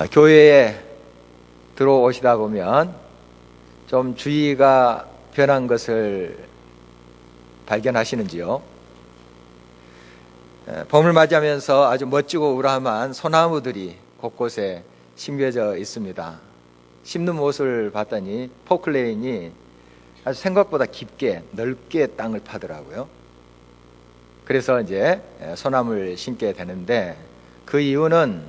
교회에 들어오시다 보면 좀 주의가 변한 것을 발견하시는지요? 봄을 맞이하면서 아주 멋지고 우람한 소나무들이 곳곳에 심겨져 있습니다. 심는 모습을 봤더니 포클레인이 아주 생각보다 깊게 넓게 땅을 파더라고요. 그래서 이제 소나무를 심게 되는데, 그 이유는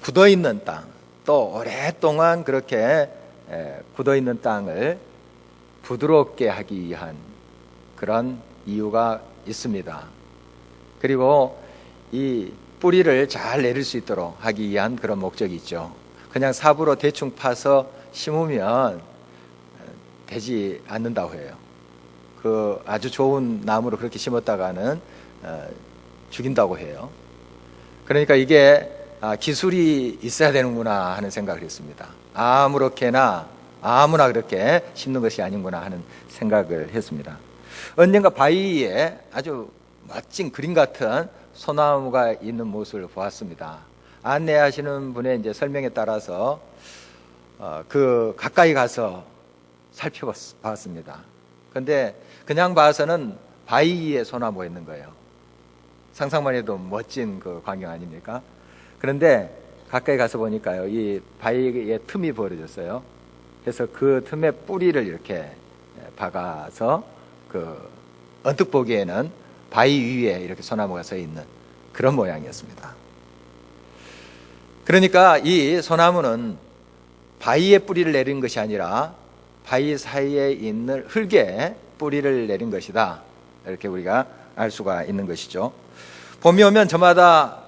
굳어있는 땅, 또 오랫동안 그렇게 굳어있는 땅을 부드럽게 하기 위한 그런 이유가 있습니다. 그리고 이 뿌리를 잘 내릴 수 있도록 하기 위한 그런 목적이 있죠. 그냥 삽으로 대충 파서 심으면 되지 않는다고 해요. 그 아주 좋은 나무로 그렇게 심었다가는 죽인다고 해요. 그러니까 이게 기술이 있어야 되는구나 하는 생각을 했습니다. 아무렇게나 아무나 그렇게 심는 것이 아닌구나 하는 생각을 했습니다. 언젠가 바위에 아주 멋진 그림 같은 소나무가 있는 모습을 보았습니다. 안내하시는 분의 이제 설명에 따라서 그 가까이 가서 살펴봤습니다. 그런데 그냥 봐서는 바위 위에 소나무가 있는 거예요. 상상만 해도 멋진 그 광경 아닙니까? 그런데 가까이 가서 보니까요, 이 바위에 틈이 벌어졌어요. 그래서 그 틈에 뿌리를 이렇게 박아서 언뜻 보기에는 바위 위에 이렇게 소나무가 서 있는 그런 모양이었습니다. 그러니까 이 소나무는 바위에 뿌리를 내린 것이 아니라 바위 사이에 있는 흙에 뿌리를 내린 것이다, 이렇게 우리가 알 수가 있는 것이죠. 봄이 오면 저마다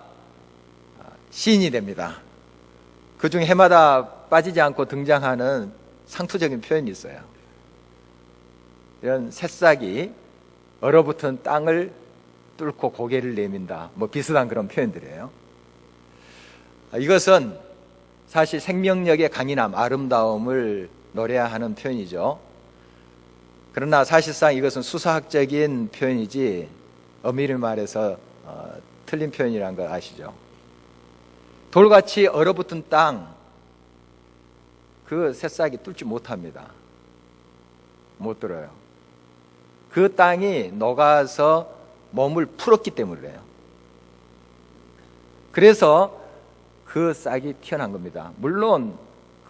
시인이 됩니다. 그중에 해마다 빠지지 않고 등장하는 상투적인 표현이 있어요. 이런 새싹이 얼어붙은 땅을 뚫고 고개를 내민다, 뭐 비슷한 그런 표현들이에요. 이것은 사실 생명력의 강인함, 아름다움을 노래하는 표현이죠. 그러나 사실상 이것은 수사학적인 표현이지 엄밀히 말해서 틀린 표현이라는 걸 아시죠? 돌같이 얼어붙은 땅, 그 새싹이 뚫지 못합니다. 못 뚫어요. 그 땅이 녹아서 몸을 풀었기 때문에 그래요. 그래서 그 싹이 튀어난 겁니다. 물론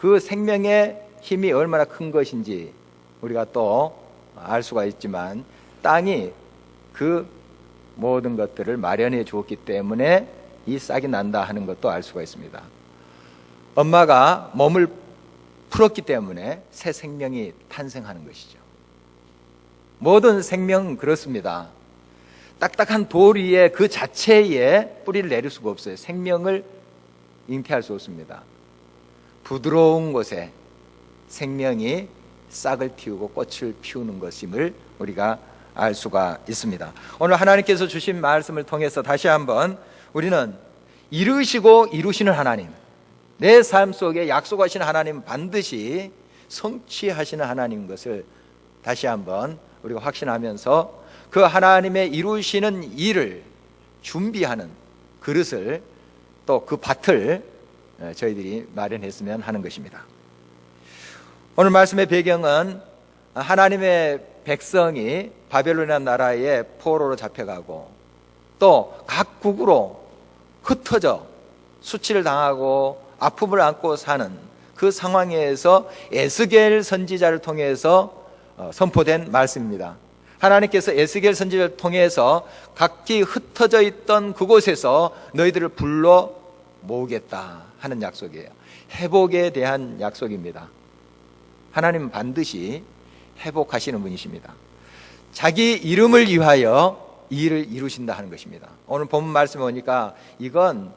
그 생명의 힘이 얼마나 큰 것인지 우리가 또 알 수가 있지만, 땅이 그 모든 것들을 마련해 주었기 때문에 이 싹이 난다 하는 것도 알 수가 있습니다. 엄마가 몸을 풀었기 때문에 새 생명이 탄생하는 것이죠. 모든 생명은 그렇습니다. 딱딱한 돌 위에 그 자체에 뿌리를 내릴 수가 없어요. 생명을 잉태할 수 없습니다. 부드러운 곳에 생명이 싹을 틔우고 꽃을 피우는 것임을 우리가 알 수가 있습니다. 오늘 하나님께서 주신 말씀을 통해서 다시 한번 우리는 이루시고 이루시는 하나님, 내 삶 속에 약속하시는 하나님, 반드시 성취하시는 하나님인 것을 다시 한번 우리가 확신하면서 그 하나님의 이루시는 일을 준비하는 그릇을, 또 그 밭을 저희들이 마련했으면 하는 것입니다. 오늘 말씀의 배경은 하나님의 백성이 바벨론이라는 나라의 포로로 잡혀가고 또 각국으로 흩어져 수치를 당하고 아픔을 안고 사는 그 상황에서 에스겔 선지자를 통해서 선포된 말씀입니다. 하나님께서 에스겔 선지자를 통해서 각기 흩어져 있던 그곳에서 너희들을 불러 모으겠다 하는 약속이에요. 회복에 대한 약속입니다. 하나님은 반드시 회복하시는 분이십니다. 자기 이름을 위하여 이 일을 이루신다 하는 것입니다. 오늘 본문 말씀에 오니까 이건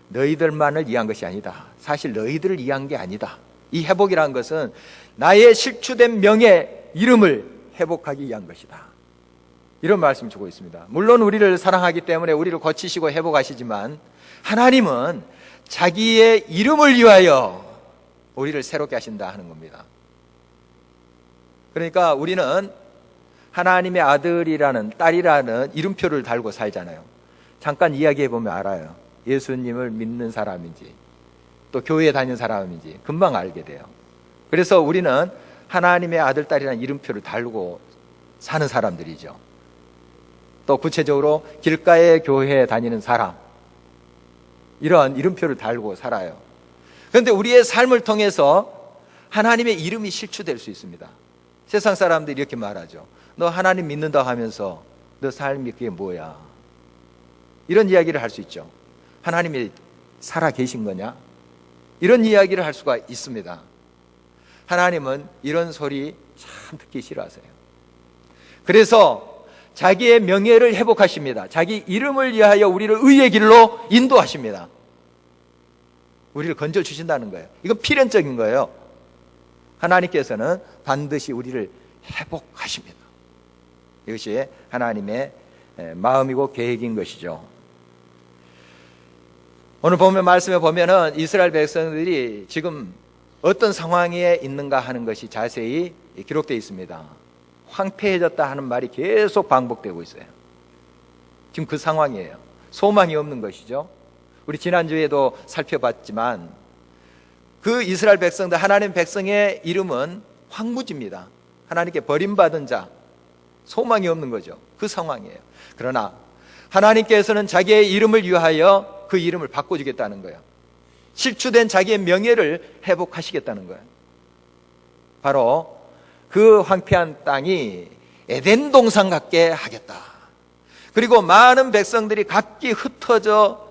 너희들만을 위한 것이 아니다. 사실 너희들을 위한 게 아니다. 이 회복이라는 것은 나의 실추된 명예, 이름을 회복하기 위한 것이다. 이런 말씀을 주고 있습니다. 물론 우리를 사랑하기 때문에 우리를 고치시고 회복하시지만 하나님은 자기의 이름을 위하여 우리를 새롭게 하신다 하는 겁니다. 그러니까 우리는 하나님의 아들이라는, 딸이라는 이름표를 달고 살잖아요. 잠깐 이야기해 보면 알아요. 예수님을 믿는 사람인지 또 교회에 다니는 사람인지 금방 알게 돼요. 그래서 우리는 하나님의 아들, 딸이라는 이름표를 달고 사는 사람들이죠. 또 구체적으로 길가에 교회에 다니는 사람, 이런 이름표를 달고 살아요. 그런데 우리의 삶을 통해서 하나님의 이름이 실추될 수 있습니다. 세상 사람들이 이렇게 말하죠. 너 하나님 믿는다 하면서 너 삶이 그게 뭐야? 이런 이야기를 할 수 있죠. 하나님이 살아 계신 거냐? 이런 이야기를 할 수가 있습니다. 하나님은 이런 소리 참 듣기 싫어하세요. 그래서 자기의 명예를 회복하십니다. 자기 이름을 위하여 우리를 의의 길로 인도하십니다. 우리를 건져주신다는 거예요. 이건 필연적인 거예요. 하나님께서는 반드시 우리를 회복하십니다. 이것이 하나님의 마음이고 계획인 것이죠. 오늘 보면 말씀에 보면은 이스라엘 백성들이 지금 어떤 상황에 있는가 하는 것이 자세히 기록되어 있습니다. 황폐해졌다 하는 말이 계속 반복되고 있어요. 지금 그 상황이에요. 소망이 없는 것이죠. 우리 지난주에도 살펴봤지만 그 이스라엘 백성들, 하나님 백성의 이름은 황무지입니다. 하나님께 버림받은 자, 소망이 없는 거죠. 그 상황이에요. 그러나 하나님께서는 자기의 이름을 위하여 그 이름을 바꿔주겠다는 거예요. 실추된 자기의 명예를 회복하시겠다는 거예요. 바로 그 황폐한 땅이 에덴 동산 같게 하겠다. 그리고 많은 백성들이 각기 흩어져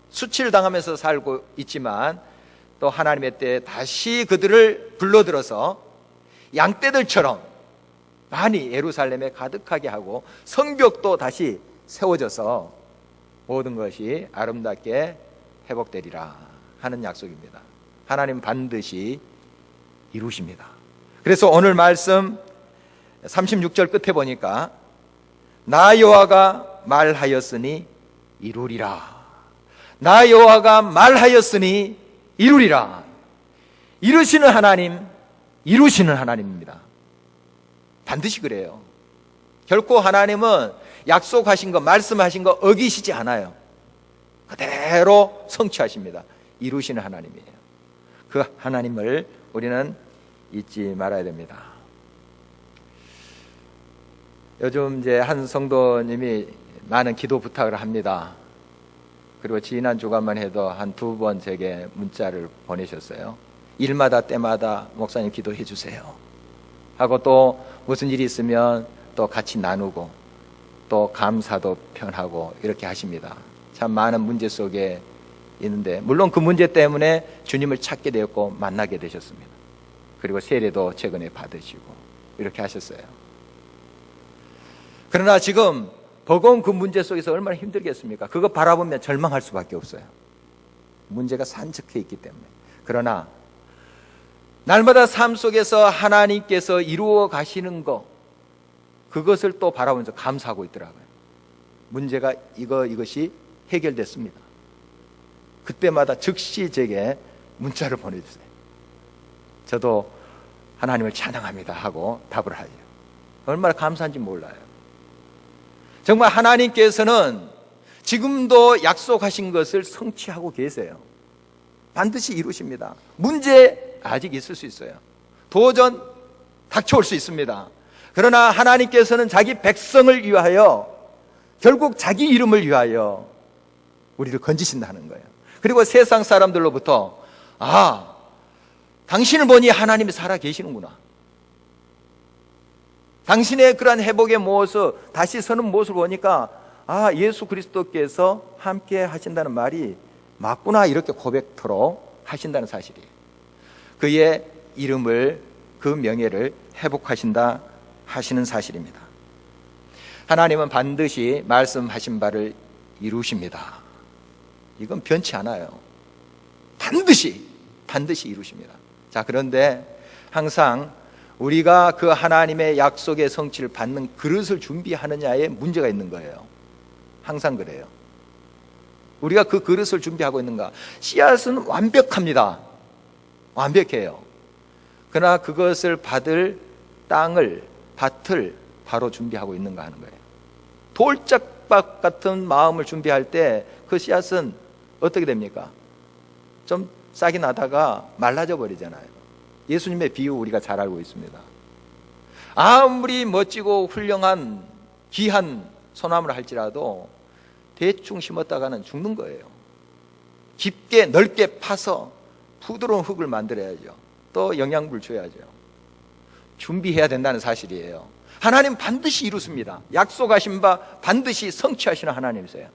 수치를 당하면서 살고 있지만 또 하나님의 때에 다시 그들을 불러들어서 양떼들처럼 많이 예루살렘에 가득하게 하고 성벽도 다시 세워져서 모든 것이 아름답게 회복되리라 하는 약속입니다. 하나님 반드시 이루십니다. 그래서 오늘 말씀 36절 끝에 보니까 나 여호와가 말하였으니 이루리라. 나 여호와가 말하였으니 이루리라. 이루시는 하나님, 이루시는 하나님입니다. 반드시 그래요. 결코 하나님은 약속하신 거, 말씀하신 거 어기시지 않아요. 그대로 성취하십니다. 이루시는 하나님이에요. 그 하나님을 우리는 잊지 말아야 됩니다. 요즘 이제 한 성도님이 많은 기도 부탁을 합니다. 그리고 지난 주간만 해도 한 2번 제게 문자를 보내셨어요. 일마다 때마다 목사님 기도해 주세요 하고 또 무슨 일이 있으면 또 같이 나누고 또 감사도 표현하고 이렇게 하십니다. 참 많은 문제 속에 있는데 물론 그 문제 때문에 주님을 찾게 되었고 만나게 되셨습니다. 그리고 세례도 최근에 받으시고 이렇게 하셨어요. 그러나 지금 버거운 그 문제 속에서 얼마나 힘들겠습니까? 그거 바라보면 절망할 수밖에 없어요. 문제가 산적해 있기 때문에. 그러나 날마다 삶 속에서 하나님께서 이루어 가시는 것, 그것을 또 바라보면서 감사하고 있더라고요. 문제가 이것이 해결됐습니다. 그때마다 즉시 제게 문자를 보내주세요. 저도 하나님을 찬양합니다 하고 답을 하죠. 얼마나 감사한지 몰라요. 정말 하나님께서는 지금도 약속하신 것을 성취하고 계세요. 반드시 이루십니다. 문제 아직 있을 수 있어요. 도전 닥쳐올 수 있습니다. 그러나 하나님께서는 자기 백성을 위하여, 결국 자기 이름을 위하여 우리를 건지신다는 거예요. 그리고 세상 사람들로부터 당신을 보니 하나님이 살아 계시는구나, 당신의 그러한 회복의 모습, 다시 서는 모습을 보니까 예수 그리스도께서 함께 하신다는 말이 맞구나, 이렇게 고백토록 하신다는 사실이에요. 그의 이름을, 그 명예를 회복하신다 하시는 사실입니다. 하나님은 반드시 말씀하신 바를 이루십니다. 이건 변치 않아요. 반드시 이루십니다. 자, 그런데 항상 우리가 그 하나님의 약속의 성취를 받는 그릇을 준비하느냐에 문제가 있는 거예요. 항상 그래요. 우리가 그 그릇을 준비하고 있는가? 씨앗은 완벽합니다. 완벽해요. 그러나 그것을 받을 땅을, 밭을 바로 준비하고 있는가 하는 거예요. 돌짝밭 같은 마음을 준비할 때 그 씨앗은 어떻게 됩니까? 좀 싹이 나다가 말라져 버리잖아요. 예수님의 비유 우리가 잘 알고 있습니다. 아무리 멋지고 훌륭한 귀한 소나무를 할지라도 대충 심었다가는 죽는 거예요. 깊게 넓게 파서 부드러운 흙을 만들어야죠. 또 영양분을 줘야죠. 준비해야 된다는 사실이에요. 하나님 반드시 이루십니다. 약속하신 바 반드시 성취하시는 하나님이세요.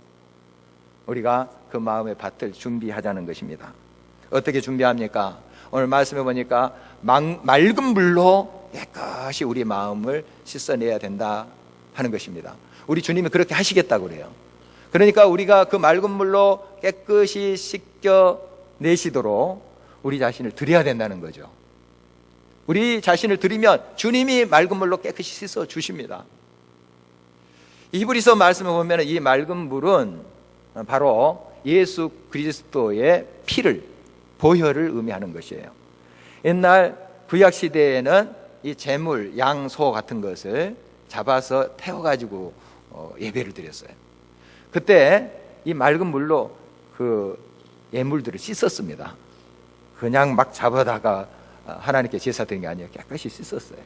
우리가 그 마음의 밭을 준비하자는 것입니다. 어떻게 준비합니까? 오늘 말씀해 보니까 맑은 물로 깨끗이 우리 마음을 씻어내야 된다 하는 것입니다. 우리 주님이 그렇게 하시겠다고 그래요. 그러니까 우리가 그 맑은 물로 깨끗이 씻겨내시도록 우리 자신을 드려야 된다는 거죠. 우리 자신을 드리면 주님이 맑은 물로 깨끗이 씻어 주십니다. 히브리서 말씀을 보면 이 맑은 물은 바로 예수 그리스도의 피를, 보혈을 의미하는 것이에요. 옛날 구약 시대에는 이 제물, 양, 소 같은 것을 잡아서 태워가지고 예배를 드렸어요. 그때 이 맑은 물로 그 예물들을 씻었습니다. 그냥 막 잡아다가 하나님께 제사 드린 게 아니에요. 깨끗이 씻었어요.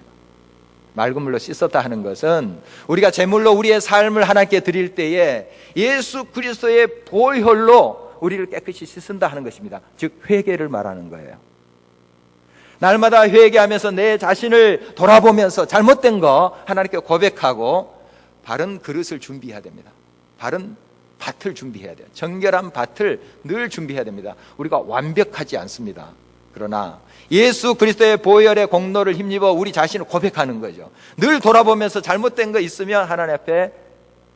맑은 물로 씻었다 하는 것은 우리가 제물로 우리의 삶을 하나님께 드릴 때에 예수 그리스도의 보혈로 우리를 깨끗이 씻는다 하는 것입니다. 즉 회개를 말하는 거예요. 날마다 회개하면서 내 자신을 돌아보면서 잘못된 거 하나님께 고백하고 바른 그릇을 준비해야 됩니다. 바른 밭을 준비해야 돼요. 정결한 밭을 늘 준비해야 됩니다. 우리가 완벽하지 않습니다. 그러나 예수 그리스도의 보혈의 공로를 힘입어 우리 자신을 고백하는 거죠. 늘 돌아보면서 잘못된 거 있으면 하나님 앞에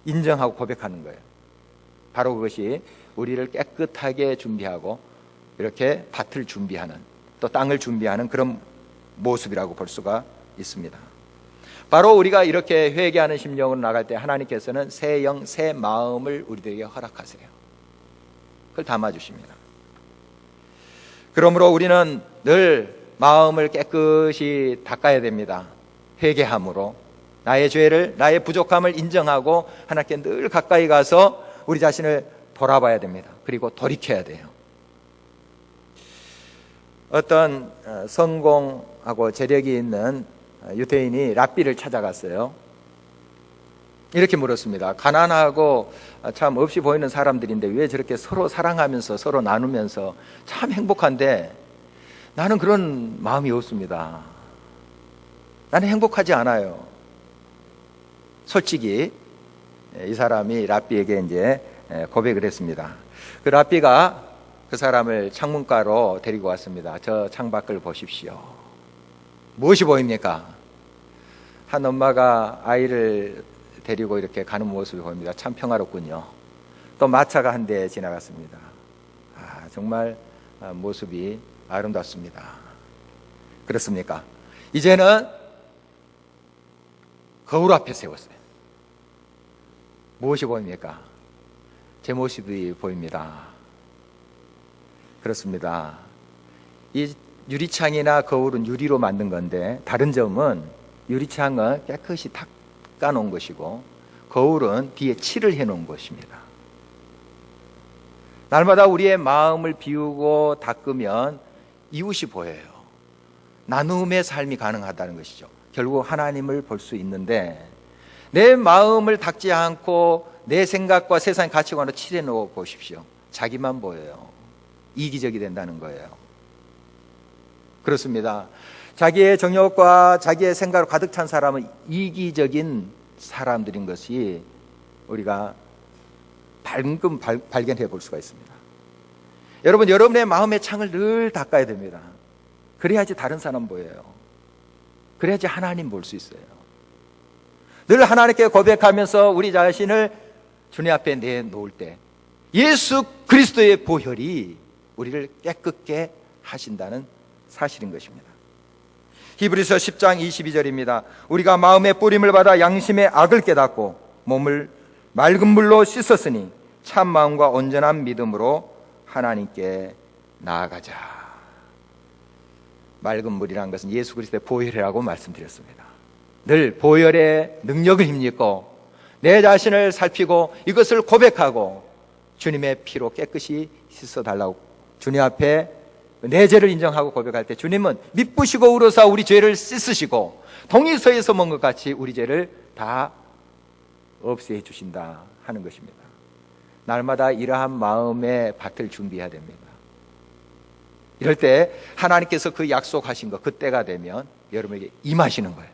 인정하고 고백하는 거예요. 바로 그것이 우리를 깨끗하게 준비하고 이렇게 밭을 준비하는, 또 땅을 준비하는 그런 모습이라고 볼 수가 있습니다. 바로 우리가 이렇게 회개하는 심령으로 나갈 때 하나님께서는 새 영, 새 마음을 우리들에게 허락하세요. 그걸 담아주십니다. 그러므로 우리는 늘 마음을 깨끗이 닦아야 됩니다. 회개함으로 나의 죄를, 나의 부족함을 인정하고 하나님께 늘 가까이 가서 우리 자신을 돌아봐야 됩니다. 그리고 돌이켜야 돼요. 어떤 성공하고 재력이 있는 유대인이 랍비를 찾아갔어요. 이렇게 물었습니다. 가난하고 참 없이 보이는 사람들인데 왜 저렇게 서로 사랑하면서 서로 나누면서 참 행복한데 나는 그런 마음이 없습니다. 나는 행복하지 않아요. 솔직히 이 사람이 랍비에게 이제 고백을 했습니다. 그 랍비가 그 사람을 창문가로 데리고 왔습니다. 저 창밖을 보십시오. 무엇이 보입니까? 한 엄마가 아이를 데리고 이렇게 가는 모습이 보입니다. 참 평화롭군요. 또 마차가 한 대 지나갔습니다. 정말 모습이 아름답습니다. 그렇습니까? 이제는 거울 앞에 세웠어요. 무엇이 보입니까? 제 모습이 보입니다. 그렇습니다. 이 유리창이나 거울은 유리로 만든 건데 다른 점은 유리창은 깨끗이 닦아 놓은 것이고 거울은 뒤에 칠을 해 놓은 것입니다. 날마다 우리의 마음을 비우고 닦으면 이웃이 보여요. 나눔의 삶이 가능하다는 것이죠. 결국 하나님을 볼 수 있는데 내 마음을 닦지 않고 내 생각과 세상의 가치관을 칠해 놓아 보십시오. 자기만 보여요. 이기적이 된다는 거예요. 그렇습니다. 자기의 정욕과 자기의 생각으로 가득 찬 사람은 이기적인 사람들인 것이 우리가 방금 발견해 볼 수가 있습니다. 여러분, 여러분의 마음의 창을 늘 닦아야 됩니다. 그래야지 다른 사람 보여요. 그래야지 하나님 볼 수 있어요. 늘 하나님께 고백하면서 우리 자신을 주님 앞에 내놓을 때 예수 그리스도의 보혈이 우리를 깨끗게 하신다는 사실인 것입니다. 히브리서 10장 22절입니다. 우리가 마음의 뿌림을 받아 양심의 악을 깨닫고 몸을 맑은 물로 씻었으니 참 마음과 온전한 믿음으로 하나님께 나아가자. 맑은 물이라는 것은 예수 그리스도의 보혈이라고 말씀드렸습니다. 늘 보혈의 능력을 힘입고 내 자신을 살피고 이것을 고백하고 주님의 피로 깨끗이 씻어달라고 주님 앞에 내 죄를 인정하고 고백할 때 주님은 미쁘시고 우러사 우리 죄를 씻으시고 동이서에서 먹은 것 같이 우리 죄를 다 없애 주신다 하는 것입니다. 날마다 이러한 마음의 밭을 준비해야 됩니다. 이럴 때 하나님께서 그 약속하신 것, 그 때가 되면 여러분에게 임하시는 거예요.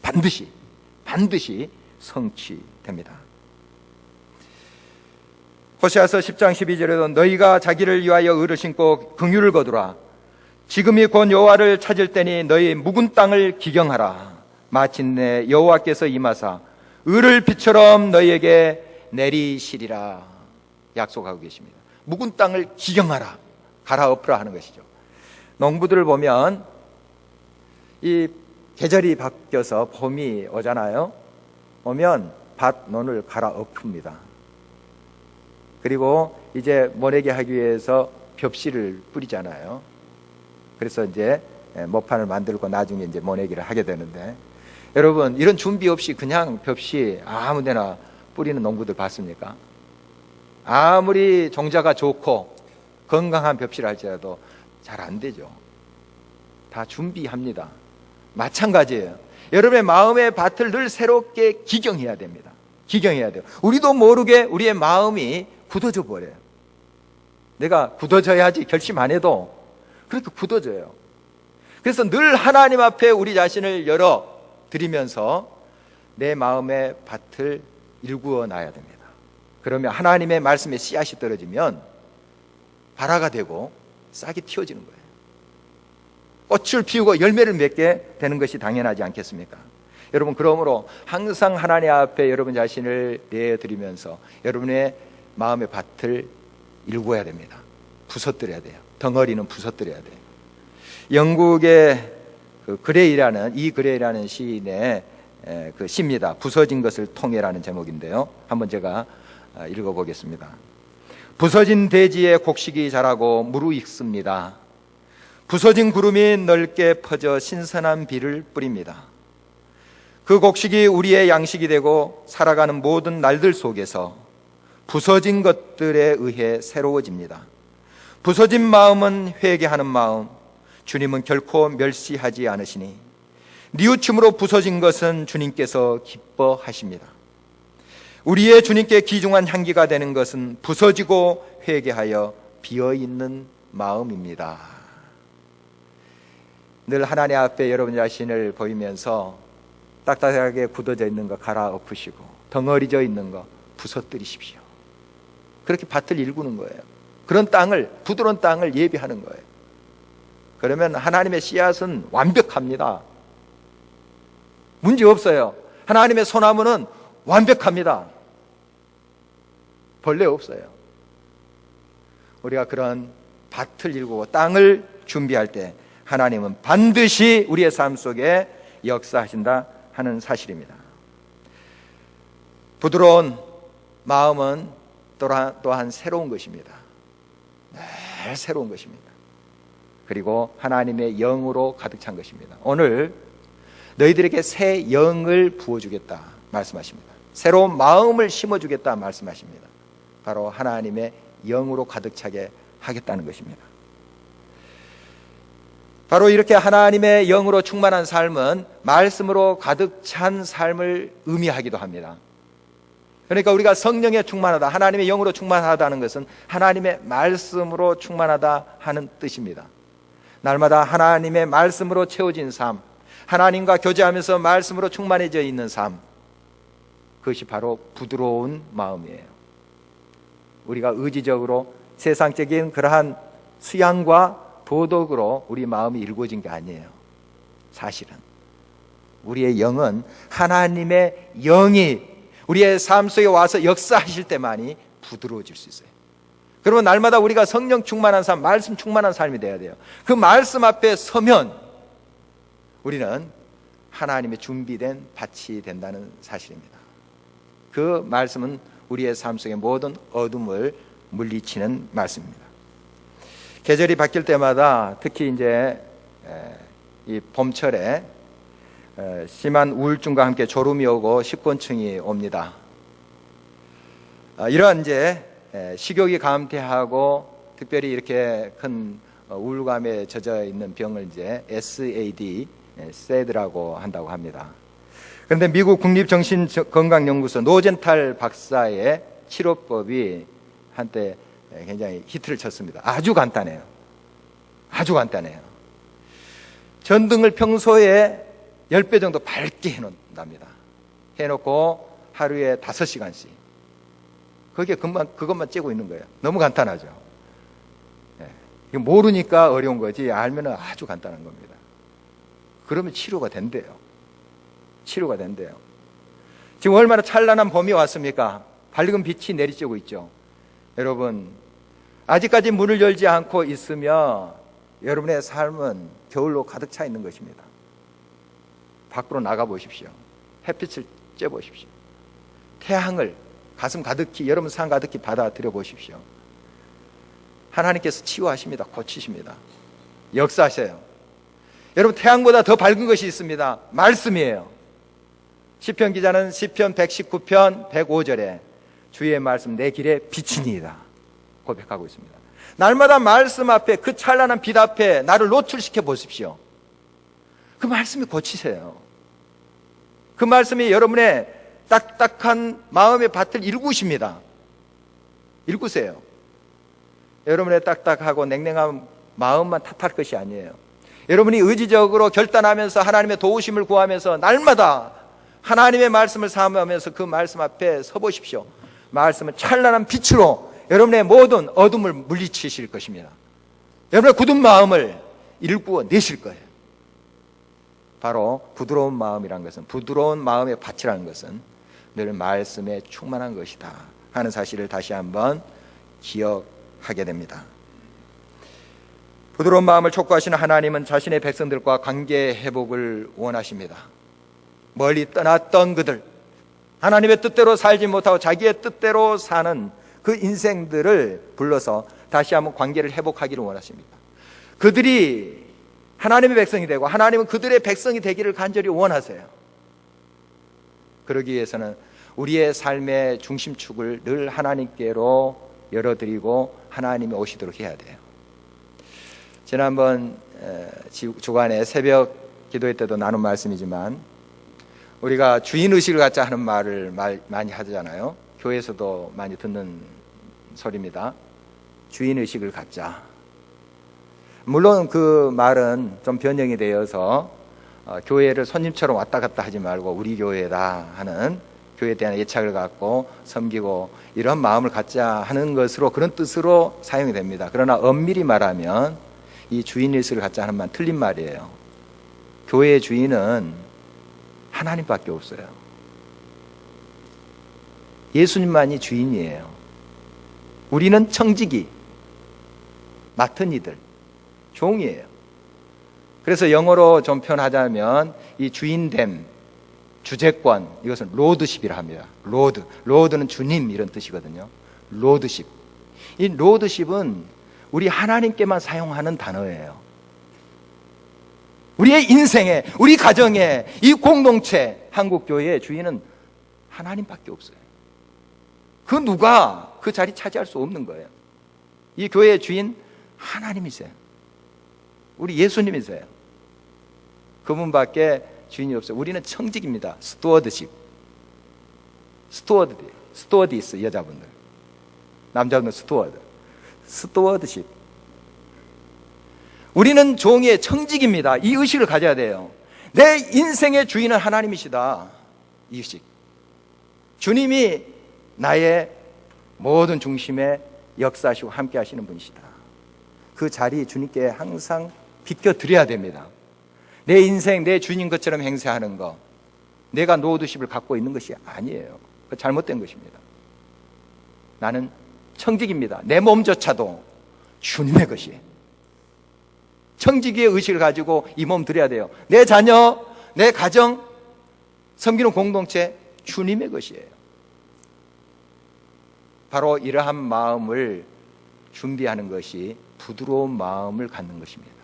반드시 성취됩니다. 호세아서 10장 12절에도 너희가 자기를 위하여 의를 심고 긍휼을 거두라. 지금이 곧 여호와를 찾을 때니 너희 묵은 땅을 기경하라. 마침내 여호와께서 임하사 의를 빛처럼 너희에게 내리시리라 약속하고 계십니다. 묵은 땅을 기경하라, 갈아엎으라 하는 것이죠. 농부들을 보면 이 계절이 바뀌어서 봄이 오잖아요. 오면 밭 논을 갈아엎습니다. 그리고 이제 모내기 하기 위해서 벽실을 뿌리잖아요. 그래서 이제 모판을 만들고 나중에 이제 모내기를 하게 되는데, 여러분 이런 준비 없이 그냥 벽시 아무데나 뿌리는 농부들 봤습니까? 아무리 종자가 좋고 건강한 벽시를 할지라도 잘 안 되죠. 다 준비합니다. 마찬가지예요. 여러분의 마음의 밭을 늘 새롭게 기경해야 됩니다. 기경해야 돼요. 우리도 모르게 우리의 마음이 굳어져 버려요. 내가 굳어져야지 결심 안 해도 그렇게 굳어져요. 그래서 늘 하나님 앞에 우리 자신을 열어 드리면서 내 마음의 밭을 일구어 놔야 됩니다. 그러면 하나님의 말씀에 씨앗이 떨어지면 발화가 되고 싹이 틔워지는 거예요. 꽃을 피우고 열매를 맺게 되는 것이 당연하지 않겠습니까? 여러분, 그러므로 항상 하나님 앞에 여러분 자신을 내어드리면서 여러분의 마음의 밭을 일구어야 됩니다. 부서뜨려야 돼요. 덩어리는 부서뜨려야 돼요. 영국의 그레이라는 시인의 그 시입니다. 부서진 것을 통해라는 제목인데요. 한번 제가 읽어보겠습니다. 부서진 대지에 곡식이 자라고 무르익습니다. 부서진 구름이 넓게 퍼져 신선한 비를 뿌립니다. 그 곡식이 우리의 양식이 되고 살아가는 모든 날들 속에서 부서진 것들에 의해 새로워집니다. 부서진 마음은 회개하는 마음, 주님은 결코 멸시하지 않으시니 뉘우침으로 부서진 것은 주님께서 기뻐하십니다. 우리의 주님께 귀중한 향기가 되는 것은 부서지고 회개하여 비어있는 마음입니다. 늘 하나님 앞에 여러분 자신을 보이면서 딱딱하게 굳어져 있는 거 갈아엎으시고 덩어리져 있는 거 부서뜨리십시오. 그렇게 밭을 일구는 거예요. 그런 땅을, 부드러운 땅을 예비하는 거예요. 그러면 하나님의 씨앗은 완벽합니다. 문제 없어요. 하나님의 소나무는 완벽합니다. 벌레 없어요. 우리가 그런 밭을 일구고 땅을 준비할 때 하나님은 반드시 우리의 삶 속에 역사하신다 하는 사실입니다. 부드러운 마음은 또한 새로운 것입니다. 늘 새로운 것입니다. 그리고 하나님의 영으로 가득 찬 것입니다. 오늘 너희들에게 새 영을 부어주겠다 말씀하십니다. 새로운 마음을 심어주겠다 말씀하십니다. 바로 하나님의 영으로 가득 차게 하겠다는 것입니다. 바로 이렇게 하나님의 영으로 충만한 삶은 말씀으로 가득 찬 삶을 의미하기도 합니다. 그러니까 우리가 성령에 충만하다, 하나님의 영으로 충만하다는 것은 하나님의 말씀으로 충만하다 하는 뜻입니다. 날마다 하나님의 말씀으로 채워진 삶, 하나님과 교제하면서 말씀으로 충만해져 있는 삶, 그것이 바로 부드러운 마음이에요. 우리가 의지적으로 세상적인 그러한 수양과 도덕으로 우리 마음이 일궈진 게 아니에요. 사실은 우리의 영은 하나님의 영이 우리의 삶 속에 와서 역사하실 때만이 부드러워질 수 있어요. 그러면 날마다 우리가 성령 충만한 삶, 말씀 충만한 삶이 돼야 돼요. 그 말씀 앞에 서면 우리는 하나님의 준비된 밭이 된다는 사실입니다. 그 말씀은 우리의 삶 속의 모든 어둠을 물리치는 말씀입니다. 계절이 바뀔 때마다 특히 이제 이 봄철에 심한 우울증과 함께 졸음이 오고 식곤증이 옵니다. 이러한 이제 식욕이 감퇴하고 특별히 이렇게 큰 우울감에 젖어 있는 병을 이제 SAD, SAD라고 한다고 합니다. 그런데 미국 국립정신건강연구소 노젠탈 박사의 치료법이 한때 굉장히 히트를 쳤습니다. 아주 간단해요. 아주 간단해요. 전등을 평소에 10배 정도 밝게 해놓는답니다. 해놓고 하루에 5시간씩. 그것만 째고 있는 거예요. 너무 간단하죠. 이거 모르니까 어려운 거지, 알면 아주 간단한 겁니다. 그러면 치료가 된대요. 치료가 된대요. 지금 얼마나 찬란한 봄이 왔습니까? 밝은 빛이 내리쬐고 있죠. 여러분, 아직까지 문을 열지 않고 있으며 여러분의 삶은 겨울로 가득 차 있는 것입니다. 밖으로 나가 보십시오. 햇빛을 쬐 보십시오. 태양을 가슴 가득히, 여러분 삶 가득히 받아들여 보십시오. 하나님께서 치유하십니다. 고치십니다. 역사하세요. 여러분, 태양보다 더 밝은 것이 있습니다. 말씀이에요. 시편 기자는 시편 119편 105절에 주의 말씀 내 길에 빛이니이다 고백하고 있습니다. 날마다 말씀 앞에, 그 찬란한 빛 앞에 나를 노출시켜 보십시오. 그 말씀이 고치세요. 그 말씀이 여러분의 딱딱한 마음의 밭을 일구십니다. 일구세요. 여러분의 딱딱하고 냉랭한 마음만 탓할 것이 아니에요. 여러분이 의지적으로 결단하면서 하나님의 도우심을 구하면서 날마다 하나님의 말씀을 사모하면서 그 말씀 앞에 서 보십시오. 말씀은 찬란한 빛으로 여러분의 모든 어둠을 물리치실 것입니다. 여러분의 굳은 마음을 일구어 내실 거예요. 바로 부드러운 마음이라는 것은, 부드러운 마음의 밭이라는 것은 늘 말씀에 충만한 것이다 하는 사실을 다시 한번 기억하게 됩니다. 부드러운 마음을 촉구하시는 하나님은 자신의 백성들과 관계 회복을 원하십니다. 멀리 떠났던 그들, 하나님의 뜻대로 살지 못하고 자기의 뜻대로 사는 그 인생들을 불러서 다시 한번 관계를 회복하기를 원하십니다. 그들이 하나님의 백성이 되고 하나님은 그들의 백성이 되기를 간절히 원하세요. 그러기 위해서는 우리의 삶의 중심축을 늘 하나님께로 열어드리고 하나님이 오시도록 해야 돼요. 지난번 주간에 새벽 기도회 때도 나눈 말씀이지만 우리가 주인의식을 갖자 하는 말을 많이 하잖아요. 교회에서도 많이 듣는 소리입니다. 주인의식을 갖자. 물론 그 말은 좀 변형이 되어서 교회를 손님처럼 왔다 갔다 하지 말고 우리 교회다 하는, 교회에 대한 애착을 갖고 섬기고 이런 마음을 갖자 하는 것으로, 그런 뜻으로 사용이 됩니다. 그러나 엄밀히 말하면 이 주인의식을 갖자 하는 말은 틀린 말이에요. 교회의 주인은 하나님밖에 없어요. 예수님만이 주인이에요. 우리는 청지기, 맡은 이들, 종이에요. 그래서 영어로 좀 표현하자면 이 주인됨, 주재권, 이것은 로드십이라 합니다. 로드는 주님 이런 뜻이거든요. 로드십. 이 로드십은 우리 하나님께만 사용하는 단어예요. 우리의 인생에, 우리 가정에, 이 공동체, 한국교회의 주인은 하나님밖에 없어요. 그 누가 그 자리 차지할 수 없는 거예요. 이 교회의 주인 하나님이세요. 우리 예수님이세요. 그분밖에 주인이 없어요. 우리는 청직입니다. 스튜어드십. 스튜어디스 여자분들. 남자분들 스튜어드십. 우리는 종의 청직입니다. 이 의식을 가져야 돼요. 내 인생의 주인은 하나님이시다. 이 의식. 주님이 나의 모든 중심에 역사하시고 함께 하시는 분이시다. 그 자리 주님께 항상 비켜드려야 됩니다. 내 인생, 내 주님 것처럼 행세하는 것, 내가 노드십을 갖고 있는 것이 아니에요. 그 잘못된 것입니다. 나는 청직입니다. 내 몸조차도 주님의 것이에요. 청지기의 의식을 가지고 이 몸 드려야 돼요. 내 자녀, 내 가정, 섬기는 공동체, 주님의 것이에요. 바로 이러한 마음을 준비하는 것이 부드러운 마음을 갖는 것입니다.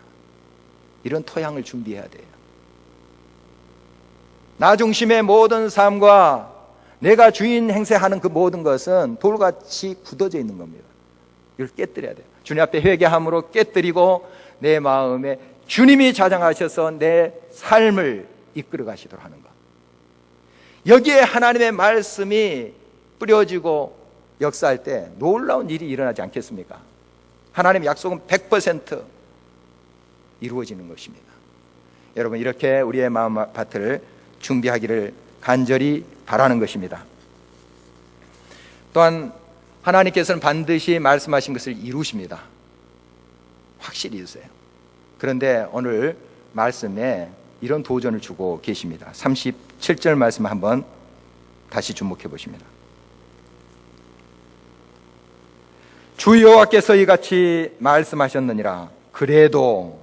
이런 토양을 준비해야 돼요. 나 중심의 모든 삶과 내가 주인 행세하는 그 모든 것은 돌같이 굳어져 있는 겁니다. 이걸 깨뜨려야 돼요. 주님 앞에 회개함으로 깨뜨리고 내 마음에 주님이 자장하셔서 내 삶을 이끌어 가시도록 하는 것. 여기에 하나님의 말씀이 뿌려지고 역사할 때 놀라운 일이 일어나지 않겠습니까? 하나님의 약속은 100% 이루어지는 것입니다. 여러분, 이렇게 우리의 마음밭을 준비하기를 간절히 바라는 것입니다. 또한 하나님께서는 반드시 말씀하신 것을 이루십니다. 확실히 이루세요. 그런데 오늘 말씀에 이런 도전을 주고 계십니다. 37절 말씀 한번 다시 주목해 보십니다. 주 여호와께서 이같이 말씀하셨느니라. 그래도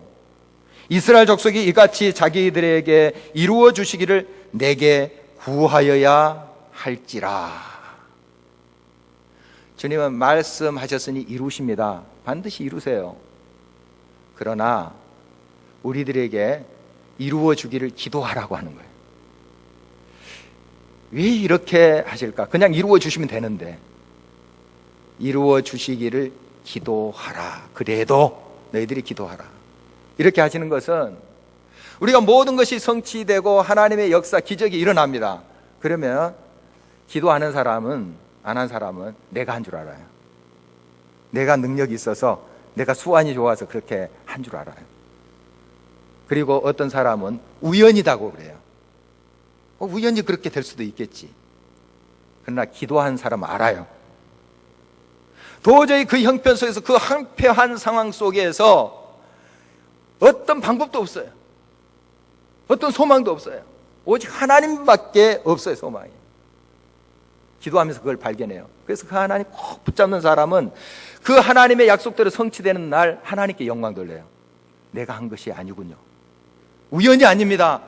이스라엘 족속이 이같이 자기들에게 이루어 주시기를 내게 구하여야 할지라. 주님은 말씀하셨으니 이루십니다. 반드시 이루세요. 그러나 우리들에게 이루어 주기를 기도하라고 하는 거예요. 왜 이렇게 하실까? 그냥 이루어 주시면 되는데 이루어 주시기를 기도하라. 그래도 너희들이 기도하라. 이렇게 하시는 것은 우리가 모든 것이 성취되고 하나님의 역사, 기적이 일어납니다. 그러면 기도하는 사람은, 안 한 사람은 내가 한 줄 알아요. 내가 능력이 있어서, 내가 수완이 좋아서 그렇게 한 줄 알아요. 그리고 어떤 사람은 우연이다고 그래요. 우연히 그렇게 될 수도 있겠지. 그러나 기도한 사람은 알아요. 도저히 그 형편 속에서, 그 한패한 상황 속에서 어떤 방법도 없어요. 어떤 소망도 없어요. 오직 하나님밖에 없어요, 소망이. 기도하면서 그걸 발견해요. 그래서 그 하나님 꼭 붙잡는 사람은 그 하나님의 약속대로 성취되는 날 하나님께 영광 돌려요. 내가 한 것이 아니군요. 우연이 아닙니다.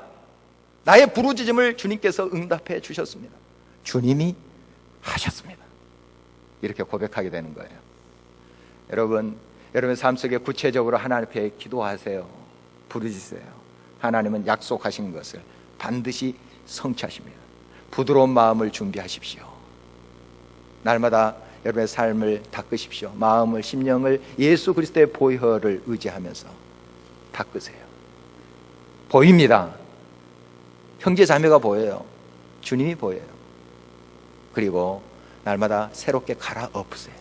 나의 부르짖음을 주님께서 응답해 주셨습니다. 주님이 하셨습니다. 이렇게 고백하게 되는 거예요. 여러분의 삶 속에 구체적으로 하나님 앞에 기도하세요. 부르짖으세요. 하나님은 약속하신 것을 반드시 성취하십니다. 부드러운 마음을 준비하십시오. 날마다 여러분의 삶을 닦으십시오. 마음을, 심령을 예수 그리스도의 보혈을 의지하면서 닦으세요. 보입니다. 형제 자매가 보여요. 주님이 보여요. 그리고 날마다 새롭게 갈아엎으세요.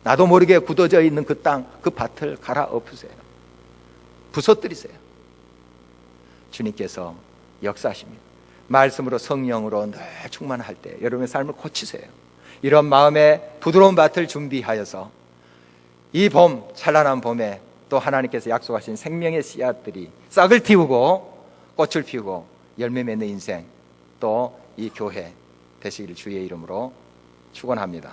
나도 모르게 굳어져 있는 그 땅, 그 밭을 갈아엎으세요. 부서뜨리세요. 주님께서 역사하십니다. 말씀으로, 성령으로 늘 충만할 때 여러분의 삶을 고치세요. 이런 마음의 부드러운 밭을 준비하여서 이 봄, 찬란한 봄에 또 하나님께서 약속하신 생명의 씨앗들이 싹을 틔우고 꽃을 피우고 열매 맺는 인생, 또 이 교회 되시기를 주의 이름으로 축원합니다.